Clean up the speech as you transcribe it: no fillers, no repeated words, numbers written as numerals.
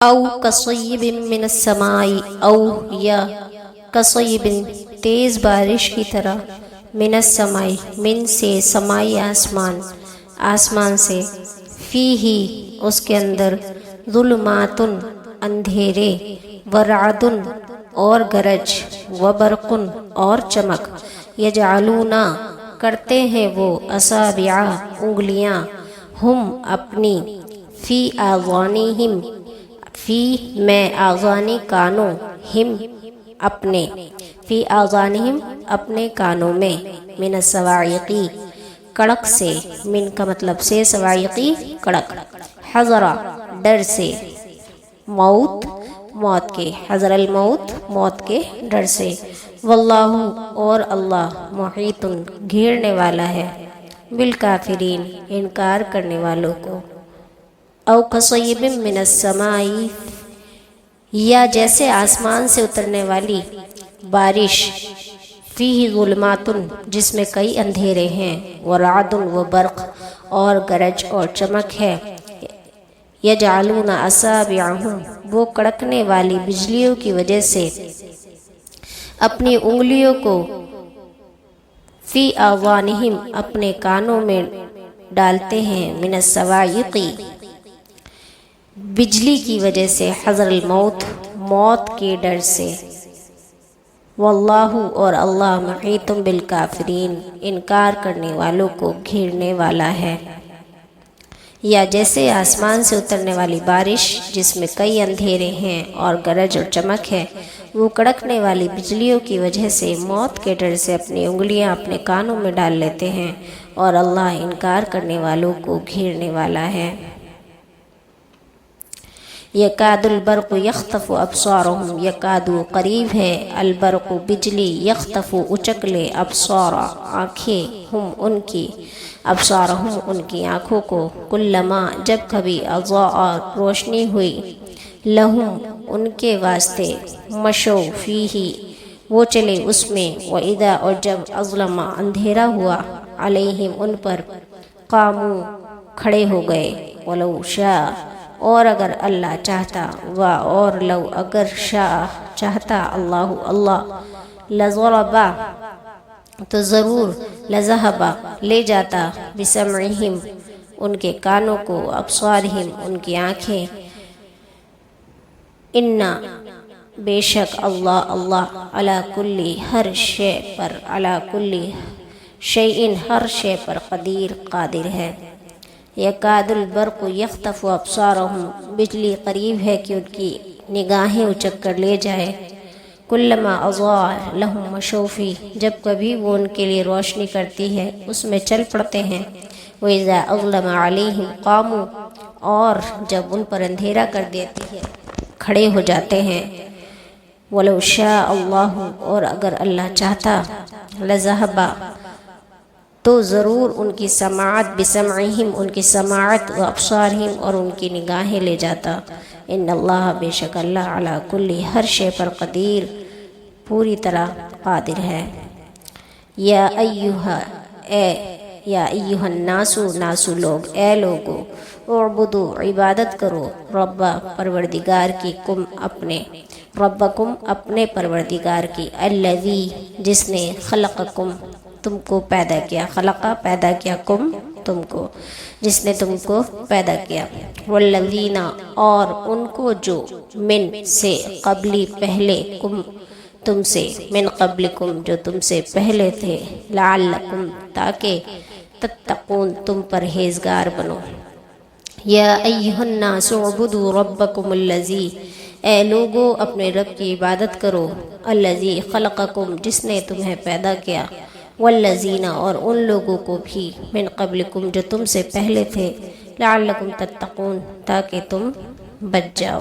او کصیب من السماء، او یا کصیب تیز بارش کی طرح، من السماء من سے سمائی آسمان، آسمان سے، فیہ اس کے اندر، ظلمات اندھیرے، ورعد اور گرج، وبرق اور چمک، یجعلون کرتے ہیں وہ، اصابع انگلیاں، ہم اپنی، فی آذانہم فی میں آذانی کانوں، ہم اپنے، فی آذانہم اپنے کانوں میں، من الصواعقی کڑک سے، من کا مطلب سے، صواعقی کڑک، حذر ڈر سے، موت موت کے، حذر الموت موت کے ڈر سے، واللہ اور اللہ، محیط گھیرنے والا ہے، بالکافرین انکار کرنے والوں کو، او کصیب من السماء یا جیسے آسمان سے اترنے والی بارش، فیہ ظلمات جس میں کئی اندھیرے ہیں، ورعد و برق اور گرج اور چمک ہے، یجعلون اصابعہم وہ کڑکنے والی بجلیوں کی وجہ سے اپنی انگلیوں کو، فی آذانہم اپنے کانوں میں ڈالتے ہیں، من الصواعقی بجلی کی وجہ سے، حذر الموت موت کے ڈر سے، واللہ اور اللہ، محیط بالکافرین انکار کرنے والوں کو گھیرنے والا ہے، یا جیسے آسمان سے اترنے والی بارش جس میں کئی اندھیرے ہیں اور گرج اور چمک ہے، وہ کڑکنے والی بجلیوں کی وجہ سے موت کے ڈر سے اپنی انگلیاں اپنے کانوں میں ڈال لیتے ہیں، اور اللہ انکار کرنے والوں کو گھیرنے والا ہے۔ یکاد البرق یخطف ابصارہم یکاد قریب ہے، البرق بجلی، یخطف اچک لے، ابصار آنکھیں، ہم ان کی، ابصارہم ان کی آنکھوں کو، کلما جب کبھی، اضاء روشنی ہوئی، لہم ان کے واسطے، مشوا فیہ وہ چلے اس میں، واذا اور جب، اظلم اندھیرا ہوا، علیہم ان پر، قاموا کھڑے ہو گئے، ولو شاء اور اگر اللہ چاہتا، و اور لو اگر شاء چاہتا، اللہ اللہ، لضرب تو ضرور، لذہب لے جاتا، بسمعہم ان کے کانوں کو، ابصارہم ان کی آنکھیں، انا بے شک اللہ اللہ، علی کل ہر شے پر، علی کل شیء ہر شے پر، قدیر قادر ہے۔ یکاد البرق یخطف ابصارہم بجلی قریب ہے کہ ان کی نگاہیں اچک کر لے جائے، کلما اضاء لہم مشوا فیہ جب کبھی وہ ان کے لیے روشنی کرتی ہے اس میں چل پڑتے ہیں، واذا اظلم علیہم قاموا اور جب ان پر اندھیرا کر دیتی ہے کھڑے ہو جاتے ہیں، ولو شاء اللہ اور اگر اللہ چاہتا، لذہب تو ضرور ان کی سماعت، بسمعہم ان کی سماعت، و ابصارہم اور ان کی نگاہیں لے جاتا، ان اللہ بے شک اللہ، علی کل ہر شے پر، قدیر پوری طرح قادر ہے۔ یا ایہا اے، یا ایہا الناس ناسو لوگ، اے لوگو، اعبدو عبادت کرو، رب پروردگار کی، کم اپنے، ربکم اپنے پروردگار کی، الذی جس نے، خلقکم تم کو پیدا کیا، خلقہ پیدا کیا، کم تم کو جس نے تم کو پیدا کیا، والذین اور ان کو جو، من سے قبلی پہلے، کم تم سے، من قبلکم جو تم سے پہلے تھے، لعلکم تاکہ، تتقون تم پرہیزگار بنو۔ یا ایہا الناس اعبدوا ربکم الذی اے لوگو اپنے رب کی عبادت کرو، الذی خلقکم جس نے تمہیں پیدا کیا، والذین اور ان لوگوں کو بھی، من قبلکم جو تم سے پہلے تھے، لعلکم تتقون تاکہ تم بچ جاؤ۔